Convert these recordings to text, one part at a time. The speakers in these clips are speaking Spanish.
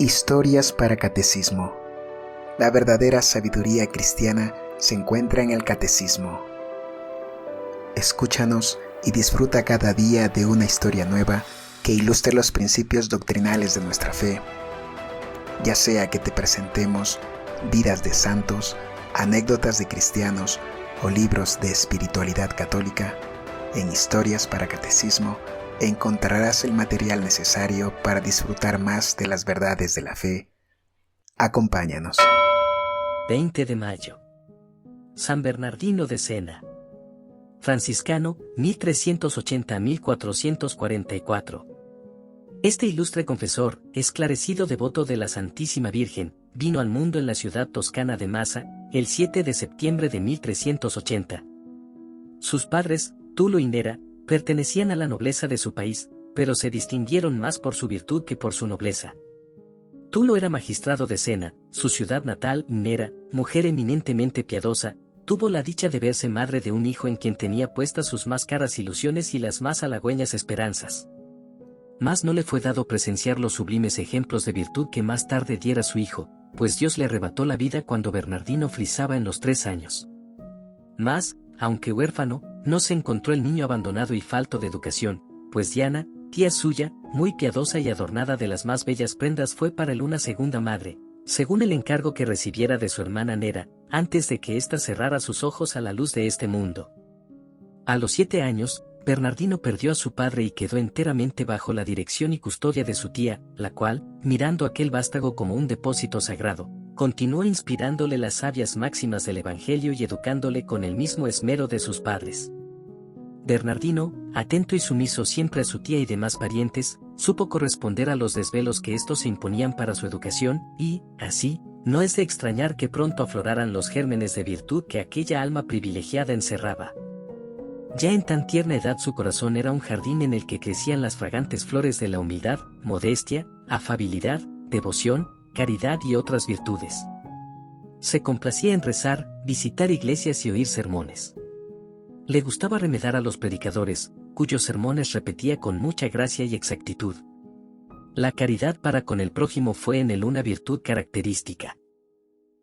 Historias para Catecismo. La verdadera sabiduría cristiana se encuentra en el Catecismo. Escúchanos y disfruta cada día de una historia nueva que ilustre los principios doctrinales de nuestra fe. Ya sea que te presentemos vidas de santos, anécdotas de cristianos o libros de espiritualidad católica, en Historias para Catecismo encontrarás el material necesario para disfrutar más de las verdades de la fe. Acompáñanos. 20 de mayo. San Bernardino de Siena. Franciscano, 1380-1444. Este ilustre confesor, esclarecido devoto de la Santísima Virgen, vino al mundo en la ciudad toscana de Massa, el 7 de septiembre de 1380. Sus padres, Tulo y Nera, pertenecían a la nobleza de su país, pero se distinguieron más por su virtud que por su nobleza. Tulo era magistrado de Siena, su ciudad natal, y Nera, mujer eminentemente piadosa, tuvo la dicha de verse madre de un hijo en quien tenía puestas sus más caras ilusiones y las más halagüeñas esperanzas. Mas no le fue dado presenciar los sublimes ejemplos de virtud que más tarde diera su hijo, pues Dios le arrebató la vida cuando Bernardino frisaba en los 3 años. Mas, aunque huérfano, no se encontró el niño abandonado y falto de educación, pues Diana, tía suya, muy piadosa y adornada de las más bellas prendas, fue para él una segunda madre, según el encargo que recibiera de su hermana Nera, antes de que ésta cerrara sus ojos a la luz de este mundo. A los 7 años, Bernardino perdió a su padre y quedó enteramente bajo la dirección y custodia de su tía, la cual, mirando aquel vástago como un depósito sagrado, continuó inspirándole las sabias máximas del Evangelio y educándole con el mismo esmero de sus padres. Bernardino, atento y sumiso siempre a su tía y demás parientes, supo corresponder a los desvelos que éstos se imponían para su educación, y, así, no es de extrañar que pronto afloraran los gérmenes de virtud que aquella alma privilegiada encerraba. Ya en tan tierna edad su corazón era un jardín en el que crecían las fragantes flores de la humildad, modestia, afabilidad, devoción, caridad y otras virtudes. Se complacía en rezar, visitar iglesias y oír sermones. Le gustaba remedar a los predicadores, cuyos sermones repetía con mucha gracia y exactitud. La caridad para con el prójimo fue en él una virtud característica.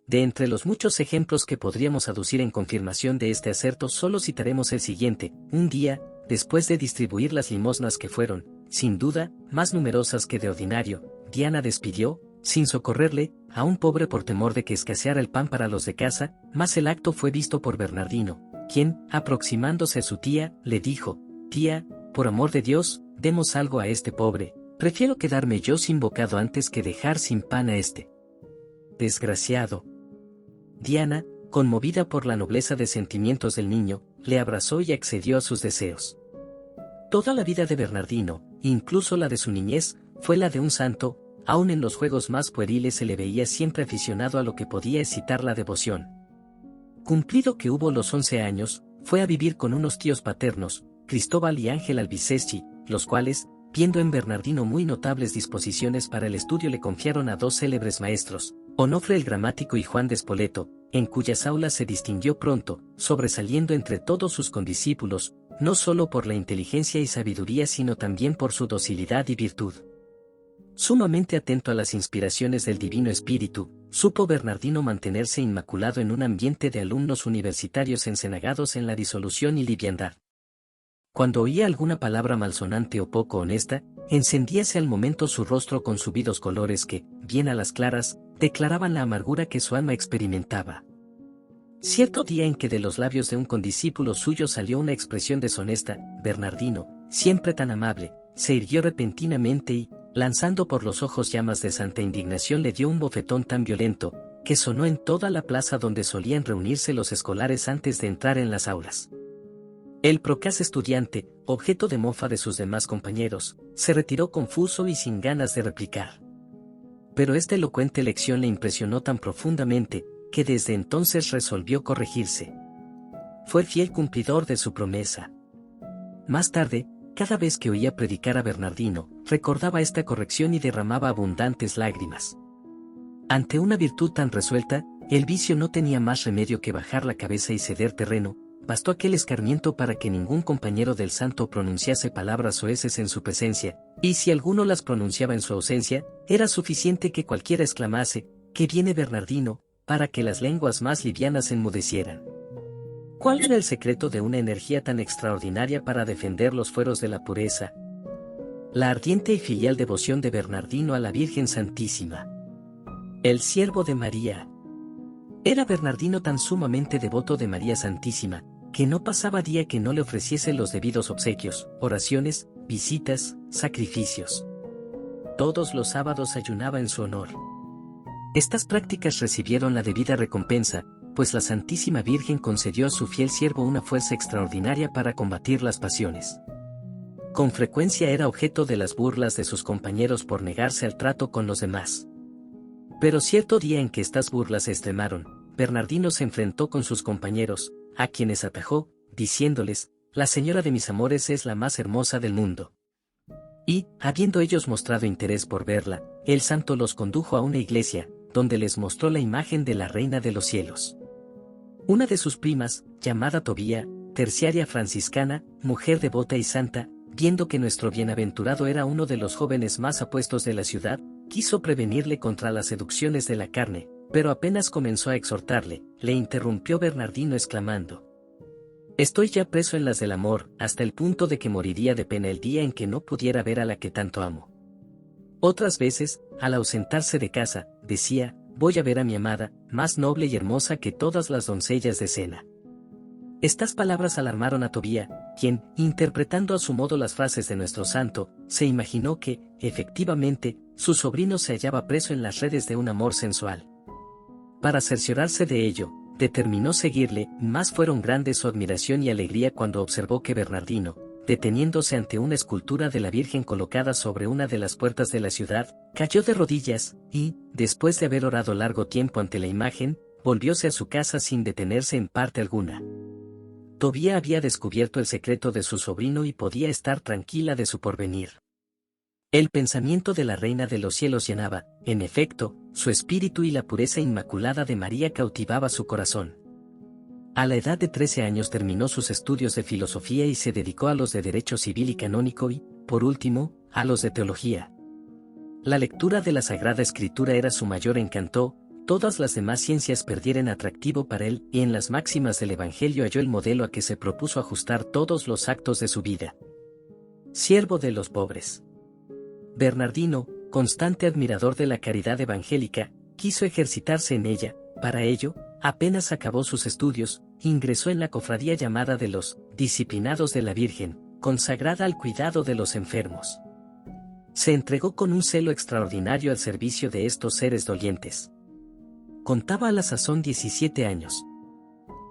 De entre los muchos ejemplos que podríamos aducir en confirmación de este acerto, solo citaremos el siguiente. Un día, después de distribuir las limosnas que fueron, sin duda, más numerosas que de ordinario, Diana despidió, sin socorrerle, a un pobre por temor de que escaseara el pan para los de casa, mas el acto fue visto por Bernardino, quien, aproximándose a su tía, le dijo: «Tía, por amor de Dios, demos algo a este pobre, prefiero quedarme yo sin bocado antes que dejar sin pan a este desgraciado». Diana, conmovida por la nobleza de sentimientos del niño, le abrazó y accedió a sus deseos. Toda la vida de Bernardino, incluso la de su niñez, fue la de un santo. Aun en los juegos más pueriles se le veía siempre aficionado a lo que podía excitar la devoción. Cumplido que hubo los 11 años, fue a vivir con unos tíos paternos, Cristóbal y Ángel Albiceschi, los cuales, viendo en Bernardino muy notables disposiciones para el estudio, le confiaron a 2 célebres maestros, Onofre el gramático y Juan de Spoleto, en cuyas aulas se distinguió pronto, sobresaliendo entre todos sus condiscípulos, no solo por la inteligencia y sabiduría sino también por su docilidad y virtud. Sumamente atento a las inspiraciones del Divino Espíritu, supo Bernardino mantenerse inmaculado en un ambiente de alumnos universitarios encenagados en la disolución y liviandad. Cuando oía alguna palabra malsonante o poco honesta, encendíase al momento su rostro con subidos colores que, bien a las claras, declaraban la amargura que su alma experimentaba. Cierto día en que de los labios de un condiscípulo suyo salió una expresión deshonesta, Bernardino, siempre tan amable, se irguió repentinamente y, lanzando por los ojos llamas de santa indignación, le dio un bofetón tan violento, que sonó en toda la plaza donde solían reunirse los escolares antes de entrar en las aulas. El procaz estudiante, objeto de mofa de sus demás compañeros, se retiró confuso y sin ganas de replicar. Pero esta elocuente lección le impresionó tan profundamente, que desde entonces resolvió corregirse. Fue fiel cumplidor de su promesa. Más tarde, cada vez que oía predicar a Bernardino, recordaba esta corrección y derramaba abundantes lágrimas. Ante una virtud tan resuelta, el vicio no tenía más remedio que bajar la cabeza y ceder terreno, bastó aquel escarmiento para que ningún compañero del santo pronunciase palabras soeces en su presencia, y si alguno las pronunciaba en su ausencia, era suficiente que cualquiera exclamase, «¡Que viene Bernardino!», para que las lenguas más livianas enmudecieran. ¿Cuál era el secreto de una energía tan extraordinaria para defender los fueros de la pureza? La ardiente y filial devoción de Bernardino a la Virgen Santísima. El siervo de María. Era Bernardino tan sumamente devoto de María Santísima, que no pasaba día que no le ofreciese los debidos obsequios, oraciones, visitas, sacrificios. Todos los sábados ayunaba en su honor. Estas prácticas recibieron la debida recompensa, pues la Santísima Virgen concedió a su fiel siervo una fuerza extraordinaria para combatir las pasiones. Con frecuencia era objeto de las burlas de sus compañeros por negarse al trato con los demás. Pero cierto día en que estas burlas se extremaron, Bernardino se enfrentó con sus compañeros, a quienes atajó, diciéndoles, «La señora de mis amores es la más hermosa del mundo». Y, habiendo ellos mostrado interés por verla, el santo los condujo a una iglesia, donde les mostró la imagen de la Reina de los Cielos. Una de sus primas, llamada Tobía, terciaria franciscana, mujer devota y santa, viendo que nuestro bienaventurado era uno de los jóvenes más apuestos de la ciudad, quiso prevenirle contra las seducciones de la carne, pero apenas comenzó a exhortarle, le interrumpió Bernardino exclamando: «Estoy ya preso en las del amor, hasta el punto de que moriría de pena el día en que no pudiera ver a la que tanto amo». Otras veces, al ausentarse de casa, decía: «Voy a ver a mi amada, más noble y hermosa que todas las doncellas de Sena». Estas palabras alarmaron a Tobía, quien, interpretando a su modo las frases de nuestro santo, se imaginó que, efectivamente, su sobrino se hallaba preso en las redes de un amor sensual. Para cerciorarse de ello, determinó seguirle, mas fueron grandes su admiración y alegría cuando observó que Bernardino, deteniéndose ante una escultura de la Virgen colocada sobre una de las puertas de la ciudad, cayó de rodillas, y, después de haber orado largo tiempo ante la imagen, volvióse a su casa sin detenerse en parte alguna. Tobía había descubierto el secreto de su sobrino y podía estar tranquila de su porvenir. El pensamiento de la Reina de los Cielos llenaba, en efecto, su espíritu y la pureza inmaculada de María cautivaba su corazón. A la edad de 13 años terminó sus estudios de filosofía y se dedicó a los de derecho civil y canónico y, por último, a los de teología. La lectura de la Sagrada Escritura era su mayor encanto. Todas las demás ciencias perdieron atractivo para él, y en las máximas del Evangelio halló el modelo a que se propuso ajustar todos los actos de su vida. Siervo de los pobres. Bernardino, constante admirador de la caridad evangélica, quiso ejercitarse en ella. Para ello, apenas acabó sus estudios, ingresó en la cofradía llamada de los Disciplinados de la Virgen, consagrada al cuidado de los enfermos. Se entregó con un celo extraordinario al servicio de estos seres dolientes. Contaba a la sazón 17 años.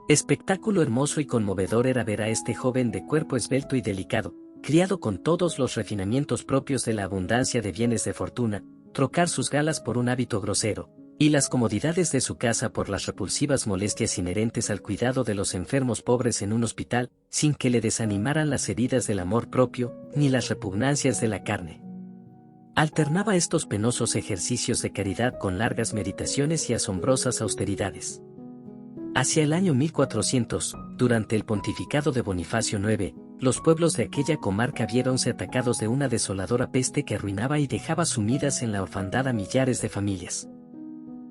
Espectáculo hermoso y conmovedor era ver a este joven de cuerpo esbelto y delicado, criado con todos los refinamientos propios de la abundancia de bienes de fortuna, trocar sus galas por un hábito grosero, y las comodidades de su casa por las repulsivas molestias inherentes al cuidado de los enfermos pobres en un hospital, sin que le desanimaran las heridas del amor propio, ni las repugnancias de la carne. Alternaba estos penosos ejercicios de caridad con largas meditaciones y asombrosas austeridades. Hacia el año 1400, durante el pontificado de Bonifacio IX, los pueblos de aquella comarca viéronse atacados de una desoladora peste que arruinaba y dejaba sumidas en la orfandad a millares de familias.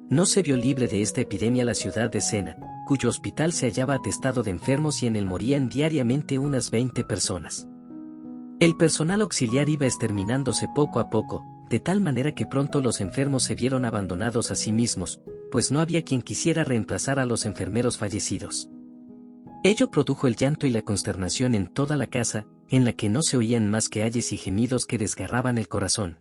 No se vio libre de esta epidemia la ciudad de Sena, cuyo hospital se hallaba atestado de enfermos y en él morían diariamente unas 20 personas. El personal auxiliar iba exterminándose poco a poco, de tal manera que pronto los enfermos se vieron abandonados a sí mismos, pues no había quien quisiera reemplazar a los enfermeros fallecidos. Ello produjo el llanto y la consternación en toda la casa, en la que no se oían más que ayes y gemidos que desgarraban el corazón.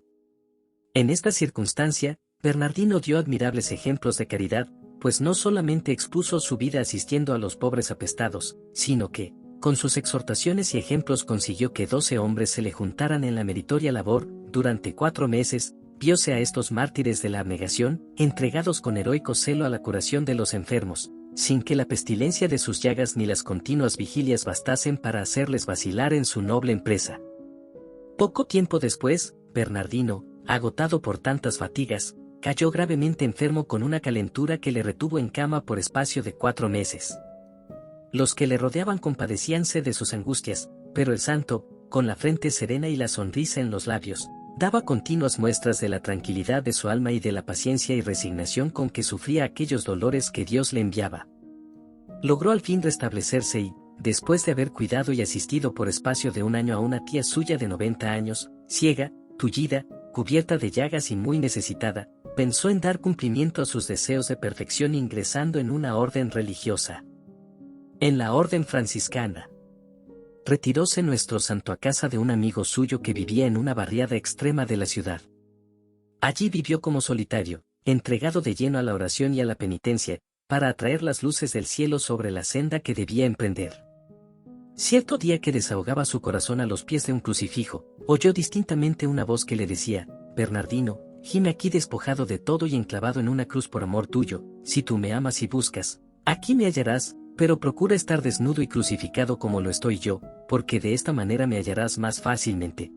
En esta circunstancia, Bernardino dio admirables ejemplos de caridad, pues no solamente expuso su vida asistiendo a los pobres apestados, sino que, con sus exhortaciones y ejemplos consiguió que 12 hombres se le juntaran en la meritoria labor. Durante 4 meses, vióse a estos mártires de la abnegación, entregados con heroico celo a la curación de los enfermos, sin que la pestilencia de sus llagas ni las continuas vigilias bastasen para hacerles vacilar en su noble empresa. Poco tiempo después, Bernardino, agotado por tantas fatigas, cayó gravemente enfermo con una calentura que le retuvo en cama por espacio de 4 meses. Los que le rodeaban compadecíanse de sus angustias, pero el santo, con la frente serena y la sonrisa en los labios, daba continuas muestras de la tranquilidad de su alma y de la paciencia y resignación con que sufría aquellos dolores que Dios le enviaba. Logró al fin restablecerse y, después de haber cuidado y asistido por espacio de 1 año a una tía suya de 90 años, ciega, tullida, cubierta de llagas y muy necesitada, pensó en dar cumplimiento a sus deseos de perfección ingresando en una orden religiosa. En la orden franciscana. Retiróse nuestro santo a casa de un amigo suyo que vivía en una barriada extrema de la ciudad. Allí vivió como solitario, entregado de lleno a la oración y a la penitencia, para atraer las luces del cielo sobre la senda que debía emprender. Cierto día que desahogaba su corazón a los pies de un crucifijo, oyó distintamente una voz que le decía: Bernardino, gime aquí despojado de todo y enclavado en una cruz por amor tuyo, si tú me amas y buscas, aquí me hallarás, pero procura estar desnudo y crucificado como lo estoy yo, porque de esta manera me hallarás más fácilmente.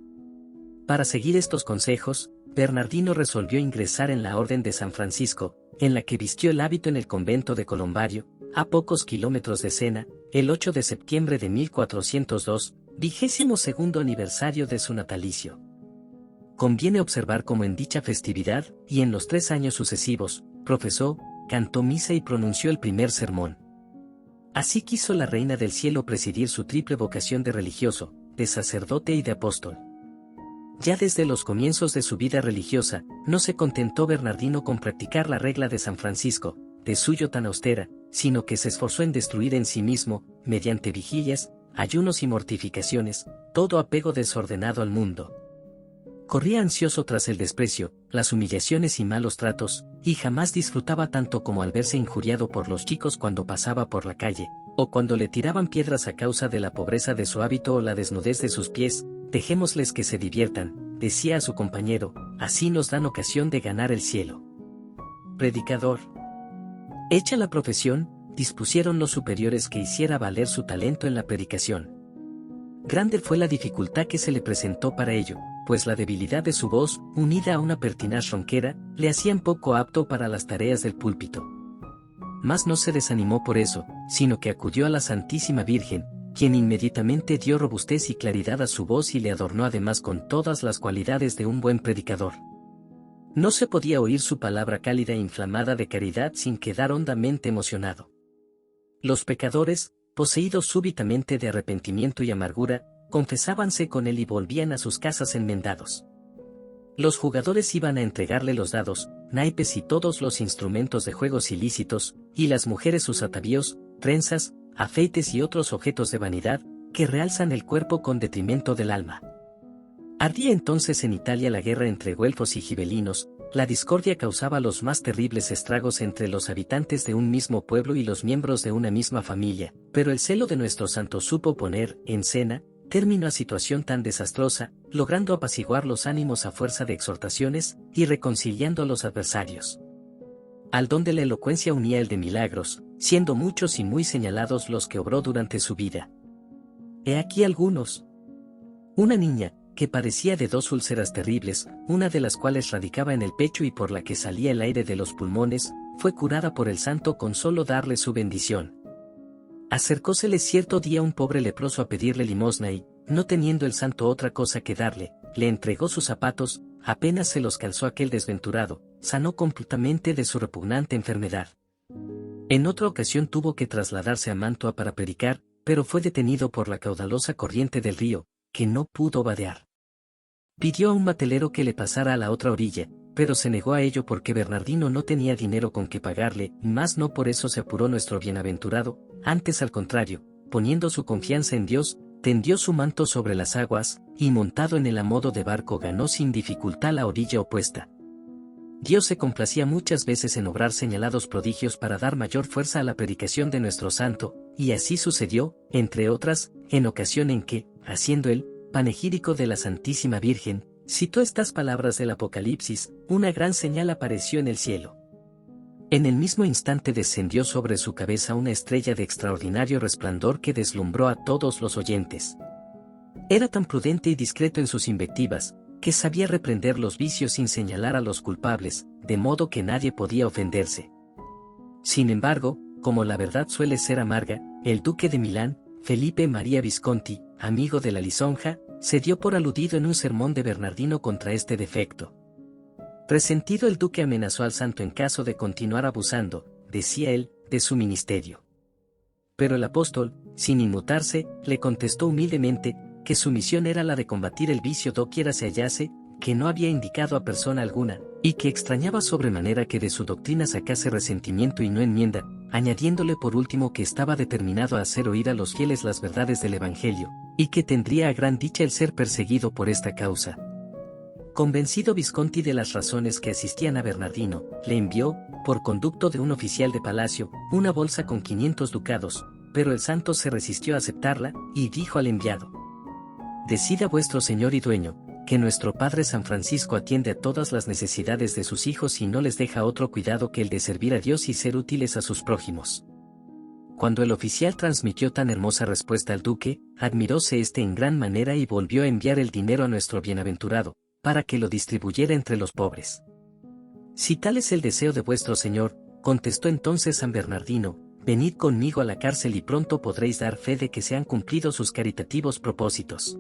Para seguir estos consejos, Bernardino resolvió ingresar en la Orden de San Francisco, en la que vistió el hábito en el convento de Colombario, a pocos kilómetros de Siena, el 8 de septiembre de 1402, 22º aniversario de su natalicio. Conviene observar cómo en dicha festividad, y en los 3 años sucesivos, profesó, cantó misa y pronunció el primer sermón. Así quiso la Reina del Cielo presidir su triple vocación de religioso, de sacerdote y de apóstol. Ya desde los comienzos de su vida religiosa, no se contentó Bernardino con practicar la regla de San Francisco, de suyo tan austera, sino que se esforzó en destruir en sí mismo, mediante vigilias, ayunos y mortificaciones, todo apego desordenado al mundo. Corría ansioso tras el desprecio, las humillaciones y malos tratos, y jamás disfrutaba tanto como al verse injuriado por los chicos cuando pasaba por la calle, o cuando le tiraban piedras a causa de la pobreza de su hábito o la desnudez de sus pies. Dejémosles que se diviertan, decía a su compañero, así nos dan ocasión de ganar el cielo. Predicador. Hecha la profesión, dispusieron los superiores que hiciera valer su talento en la predicación. Grande fue la dificultad que se le presentó para ello, pues la debilidad de su voz, unida a una pertinaz ronquera, le hacían poco apto para las tareas del púlpito. Mas no se desanimó por eso, sino que acudió a la Santísima Virgen, quien inmediatamente dio robustez y claridad a su voz y le adornó además con todas las cualidades de un buen predicador. No se podía oír su palabra cálida e inflamada de caridad sin quedar hondamente emocionado. Los pecadores, poseídos súbitamente de arrepentimiento y amargura, confesábanse con él y volvían a sus casas enmendados. Los jugadores iban a entregarle los dados, naipes y todos los instrumentos de juegos ilícitos, y las mujeres sus atavíos, trenzas, afeites y otros objetos de vanidad, que realzan el cuerpo con detrimento del alma. Ardía entonces en Italia la guerra entre güelfos y gibelinos, la discordia causaba los más terribles estragos entre los habitantes de un mismo pueblo y los miembros de una misma familia, pero el celo de nuestro santo supo poner, en escena, término a situación tan desastrosa, logrando apaciguar los ánimos a fuerza de exhortaciones, y reconciliando a los adversarios. Al don de la elocuencia unía el de milagros, siendo muchos y muy señalados los que obró durante su vida. He aquí algunos. Una niña, que padecía de 2 úlceras terribles, una de las cuales radicaba en el pecho y por la que salía el aire de los pulmones, fue curada por el santo con solo darle su bendición. Acercósele cierto día un pobre leproso a pedirle limosna y, no teniendo el santo otra cosa que darle, le entregó sus zapatos. Apenas se los calzó aquel desventurado, sanó completamente de su repugnante enfermedad. En otra ocasión tuvo que trasladarse a Mantua para predicar, pero fue detenido por la caudalosa corriente del río, que no pudo vadear. Pidió a un matelero que le pasara a la otra orilla, pero se negó a ello porque Bernardino no tenía dinero con que pagarle, mas no por eso se apuró nuestro bienaventurado, antes al contrario, poniendo su confianza en Dios, tendió su manto sobre las aguas, y montado en el amodo de barco ganó sin dificultad la orilla opuesta. Dios se complacía muchas veces en obrar señalados prodigios para dar mayor fuerza a la predicación de nuestro santo, y así sucedió, entre otras, en ocasión en que, haciendo el panegírico de la Santísima Virgen, citó estas palabras del Apocalipsis, una gran señal apareció en el cielo. En el mismo instante descendió sobre su cabeza una estrella de extraordinario resplandor que deslumbró a todos los oyentes. Era tan prudente y discreto en sus invectivas, que sabía reprender los vicios sin señalar a los culpables, de modo que nadie podía ofenderse. Sin embargo, como la verdad suele ser amarga, el duque de Milán, Felipe María Visconti, amigo de la lisonja, se dio por aludido en un sermón de Bernardino contra este defecto. Resentido, el duque amenazó al santo en caso de continuar abusando, decía él, de su ministerio. Pero el apóstol, sin inmutarse, le contestó humildemente que su misión era la de combatir el vicio doquiera se hallase, que no había indicado a persona alguna, y que extrañaba sobremanera que de su doctrina sacase resentimiento y no enmienda, añadiéndole por último que estaba determinado a hacer oír a los fieles las verdades del Evangelio, y que tendría a gran dicha el ser perseguido por esta causa. Convencido Visconti de las razones que asistían a Bernardino, le envió, por conducto de un oficial de palacio, una bolsa con 500 ducados, pero el santo se resistió a aceptarla, y dijo al enviado: «Decida vuestro señor y dueño, que nuestro padre San Francisco atiende a todas las necesidades de sus hijos y no les deja otro cuidado que el de servir a Dios y ser útiles a sus prójimos». Cuando el oficial transmitió tan hermosa respuesta al duque, admiróse éste en gran manera y volvió a enviar el dinero a nuestro bienaventurado, para que lo distribuyera entre los pobres. «Si tal es el deseo de vuestro señor», contestó entonces San Bernardino, «venid conmigo a la cárcel y pronto podréis dar fe de que se han cumplido sus caritativos propósitos».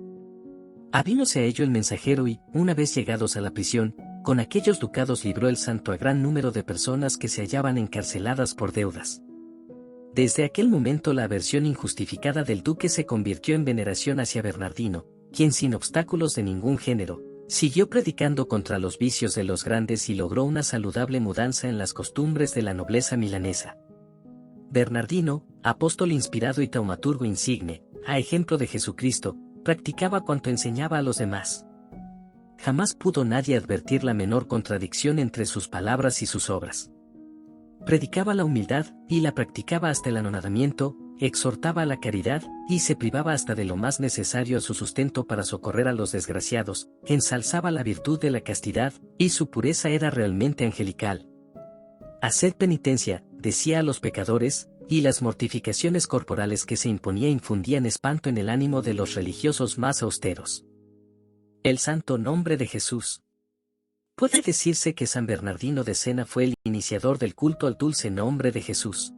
Avínose a ello el mensajero y, una vez llegados a la prisión, con aquellos ducados libró el santo a gran número de personas que se hallaban encarceladas por deudas. Desde aquel momento la aversión injustificada del duque se convirtió en veneración hacia Bernardino, quien sin obstáculos de ningún género, siguió predicando contra los vicios de los grandes y logró una saludable mudanza en las costumbres de la nobleza milanesa. Bernardino, apóstol inspirado y taumaturgo insigne, a ejemplo de Jesucristo, practicaba cuanto enseñaba a los demás. Jamás pudo nadie advertir la menor contradicción entre sus palabras y sus obras. Predicaba la humildad, y la practicaba hasta el anonadamiento, exhortaba a la caridad, y se privaba hasta de lo más necesario a su sustento para socorrer a los desgraciados, ensalzaba la virtud de la castidad, y su pureza era realmente angelical. «Haced penitencia», decía a los pecadores, y las mortificaciones corporales que se imponía infundían espanto en el ánimo de los religiosos más austeros. El santo nombre de Jesús. Puede decirse que San Bernardino de Sena fue el iniciador del culto al dulce nombre de Jesús.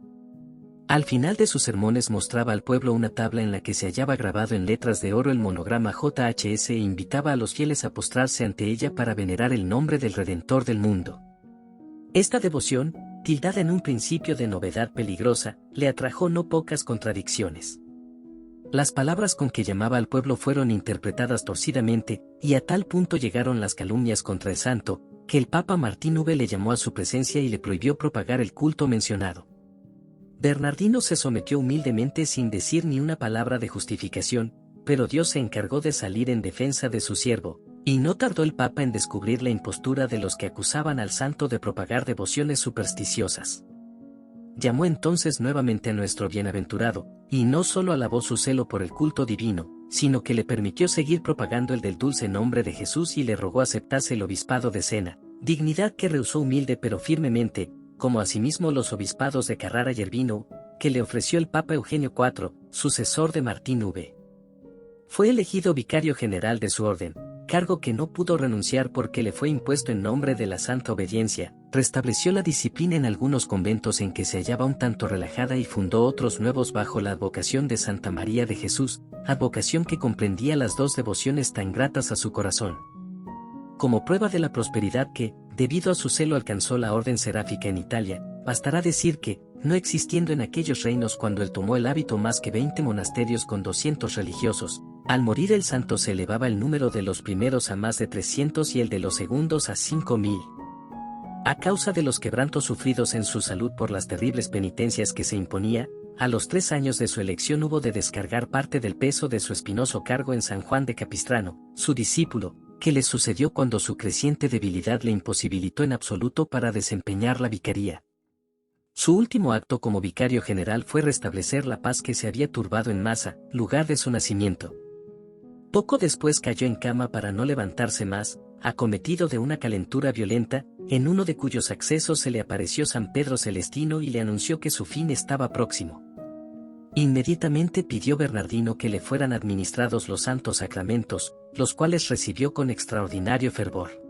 Al final de sus sermones mostraba al pueblo una tabla en la que se hallaba grabado en letras de oro el monograma JHS e invitaba a los fieles a postrarse ante ella para venerar el nombre del Redentor del mundo. Esta devoción, tildada en un principio de novedad peligrosa, le atrajo no pocas contradicciones. Las palabras con que llamaba al pueblo fueron interpretadas torcidamente, y a tal punto llegaron las calumnias contra el santo, que el Papa Martín V le llamó a su presencia y le prohibió propagar el culto mencionado. Bernardino se sometió humildemente sin decir ni una palabra de justificación, pero Dios se encargó de salir en defensa de su siervo, y no tardó el Papa en descubrir la impostura de los que acusaban al santo de propagar devociones supersticiosas. Llamó entonces nuevamente a nuestro bienaventurado, y no solo alabó su celo por el culto divino, sino que le permitió seguir propagando el del dulce nombre de Jesús y le rogó aceptase el obispado de Sena, dignidad que rehusó humilde pero firmemente, como asimismo los obispados de Carrara y Urbino, que le ofreció el Papa Eugenio IV, sucesor de Martín V. Fue elegido vicario general de su orden, cargo que no pudo renunciar porque le fue impuesto en nombre de la santa obediencia, restableció la disciplina en algunos conventos en que se hallaba un tanto relajada y fundó otros nuevos bajo la advocación de Santa María de Jesús, advocación que comprendía las dos devociones tan gratas a su corazón. Como prueba de la prosperidad que, debido a su celo alcanzó la orden seráfica en Italia, bastará decir que, no existiendo en aquellos reinos cuando él tomó el hábito más que 20 monasterios con 200 religiosos, al morir el santo se elevaba el número de los primeros a más de 300 y el de los segundos a 5000. A causa de los quebrantos sufridos en su salud por las terribles penitencias que se imponía, a los 3 años de su elección hubo de descargar parte del peso de su espinoso cargo en San Juan de Capistrano, su discípulo, que le sucedió cuando su creciente debilidad le imposibilitó en absoluto para desempeñar la vicaría. Su último acto como vicario general fue restablecer la paz que se había turbado en Massa, lugar de su nacimiento. Poco después cayó en cama para no levantarse más, acometido de una calentura violenta, en uno de cuyos accesos se le apareció San Pedro Celestino y le anunció que su fin estaba próximo. Inmediatamente pidió Bernardino que le fueran administrados los santos sacramentos, los cuales recibió con extraordinario fervor.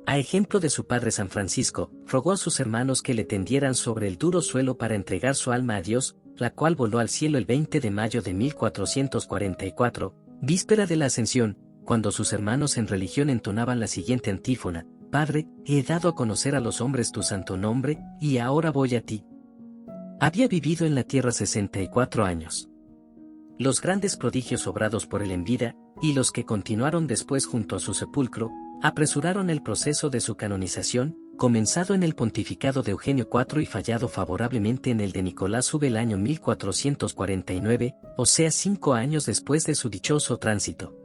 A ejemplo de su padre San Francisco, rogó a sus hermanos que le tendieran sobre el duro suelo para entregar su alma a Dios, la cual voló al cielo el 20 de mayo de 1444, víspera de la Ascensión, cuando sus hermanos en religión entonaban la siguiente antífona: Padre, he dado a conocer a los hombres tu santo nombre, y ahora voy a ti. Había vivido en la tierra 64 años. Los grandes prodigios obrados por él en vida, y los que continuaron después junto a su sepulcro, apresuraron el proceso de su canonización, comenzado en el pontificado de Eugenio IV y fallado favorablemente en el de Nicolás V el año 1449, o sea 5 años después de su dichoso tránsito.